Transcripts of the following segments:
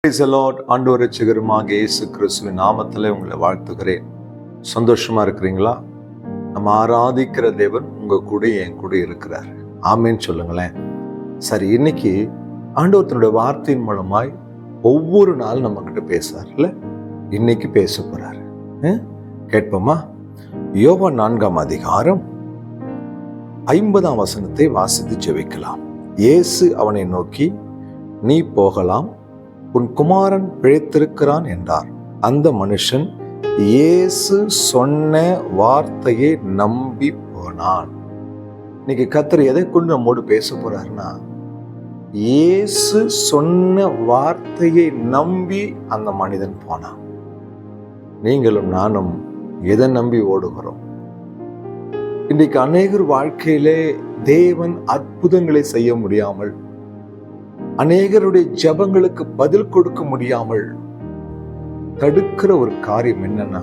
ஆண்டவர் ரட்சகருமாக இயேசு கிறிஸ்துவின் நாமத்திலே உங்களை வாழ்த்துகிறேன். சந்தோஷமா இருக்கிறீங்களா? நம்ம ஆராதிக்கிற தேவன் உங்க கூட என் கூட இருக்கிறார். ஆமேன்னு சொல்லுங்களேன். சரி, இன்னைக்கு ஆண்டவர் தன்னுடைய வார்த்தையின் மூலமாய் ஒவ்வொரு நாள் நம்ம கிட்ட பேசுறாருல்ல, இன்னைக்கு பேச போறாரு. கேட்போமா? யோவான் 4ஆம் அதிகாரம் 50ஆம் வசனத்தை வாசித்து ஜெபிக்கலாம். இயேசு அவனை நோக்கி, நீ போகலாம், உன் குமாரன் பிழைத்திருக்கிறான் என்றார். அந்த மனுஷன் இயேசு சொன்ன வார்த்தையை நம்பி போனான். இன்னைக்கு கர்த்தர் எதை கொண்டு நம்மோடு பேச போறாருன்னா, இயேசு சொன்ன வார்த்தையை நம்பி அந்த மனிதன் போனான். நீங்களும் நானும் எதை நம்பி ஓடுகிறோம்? இன்றைக்கு அநேகர் வாழ்க்கையிலே தேவன் அற்புதங்களை செய்ய முடியாமல், அநேகருடைய ஜெபங்களுக்கு பதில் கொடுக்க முடியாமல் தடுக்கிற ஒரு காரியம் என்னன்னா,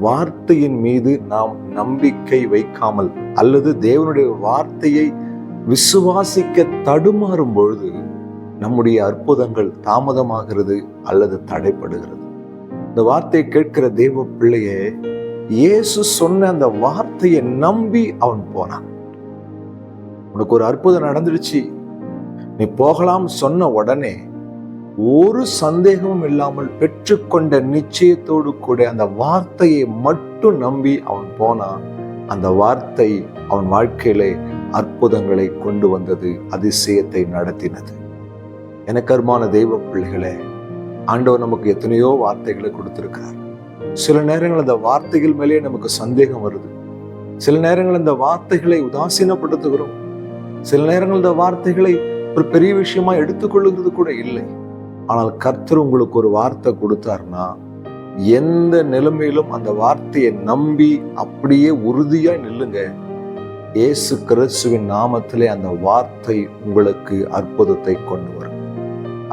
வார்த்தையின் மீது நாம் நம்பிக்கை வைக்காமல் அல்லது தேவனுடைய வார்த்தையை விசுவாசிக்க தடுமாறும் பொழுது நம்முடைய அற்புதங்கள் தாமதமாகிறது அல்லது தடைப்படுகிறது. இந்த வார்த்தையை கேட்கிற தேவ பிள்ளையே, இயேசு சொன்ன அந்த வார்த்தையை நம்பி அவன் போனான். உனக்கு ஒரு அற்புதம் நடந்துடுச்சு, நீ போகலாம் சொன்ன உடனே ஒரு சந்தேகமும் இல்லாமல் பெற்றுக்கொண்ட நிச்சயத்தோடு கூட அந்த வார்த்தையை மட்டும் நம்பி அவன் போனான். அந்த வார்த்தை அவன் வாழ்க்கையிலே அற்புதங்களை கொண்டு வந்தது, அதிசயத்தை நடத்தினது. எனக்கு அருமையான தெய்வ பிள்ளைகளே, ஆண்டவர் நமக்கு எத்தனையோ வார்த்தைகளை கொடுத்திருக்கிறார். சில நேரங்கள் அந்த வார்த்தைகள் மேலே நமக்கு சந்தேகம் வருது. சில நேரங்கள் அந்த வார்த்தைகளை உதாசீனப்படுத்துகிறோம். சில நேரங்கள் இந்த வார்த்தைகளை ஒரு பெரிய விஷயமா எடுத்துக்கொள்ளுகிறது கூட இல்லை. ஆனால் கர்த்தர் உங்களுக்கு ஒரு வார்த்தை கொடுத்தாருன்னா, எந்த நிலைமையிலும் அந்த வார்த்தையை நம்பி அப்படியே உறுதியா நில்லுங்க. இயேசு கிறிஸ்துவின் நாமத்திலே அந்த வார்த்தை உங்களுக்கு அற்புதத்தை கொண்டு வரும்.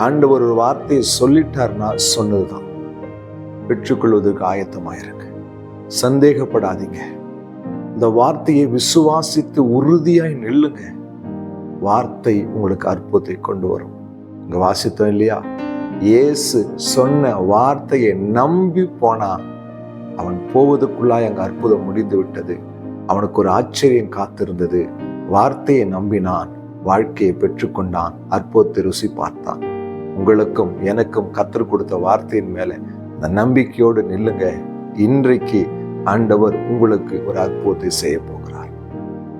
ஆண்டவர் ஒரு வார்த்தையை சொல்லிட்டார்னா சொன்னதுதான். பெற்றுக்கொள்வதற்கு ஆயத்தமாயிருங்க. சந்தேகப்படாதீங்க. இந்த வார்த்தையை விசுவாசித்து உறுதியாய் நில்லுங்க. வார்த்தை உங்களுக்கு அற்புதத்தை கொண்டு வரும். இங்க வாசித்தோம் இல்லையா? இயேசு சொன்ன வார்த்தையை நம்பி போனா அவன் போவதற்குள்ளாய் அங்க அற்புதம் முடிந்து விட்டது. அவனுக்கு ஒரு ஆச்சரியம் காத்திருந்தது. வார்த்தையை நம்பினான், வாழ்க்கையை பெற்றுக்கொண்டான், அற்புதத்தை ருசி பார்த்தான். உங்களுக்கும் எனக்கும் கர்த்தர் கொடுத்த வார்த்தையின் மேல அந்த நம்பிக்கையோடு நில்லுங்க. இன்றைக்கு ஆண்டவர் உங்களுக்கு ஒரு அற்புதத்தை செய்ய போகிறார்.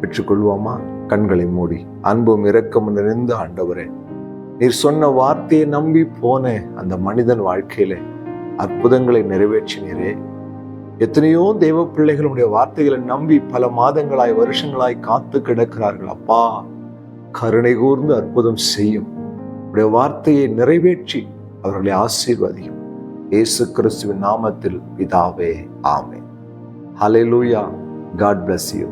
பெற்றுக்கொள்வோமா? கண்களை மூடி அன்பும் இரக்கமும் நிறைந்த ஆண்டவரே, நீர் சொன்ன வார்த்தையை நம்பி போன அந்த மனிதன் வாழ்க்கையில அற்புதங்களை நிறைவேற்றினீரே. எத்தனையோ தெய்வ பிள்ளைகளுடைய வார்த்தைகளை நம்பி பல மாதங்களாய் வருஷங்களாய் காத்து கிடக்கிறார்கள். அப்பா, கருணை கூர்ந்து அற்புதம் செய்யும். உடைய வார்த்தையை நிறைவேற்றி அவர்களை ஆசீர்வதியும். இயேசு கிறிஸ்துவின் நாமத்தில் பிதாவே, ஆமென். ஹல்லேலூயா. God bless you.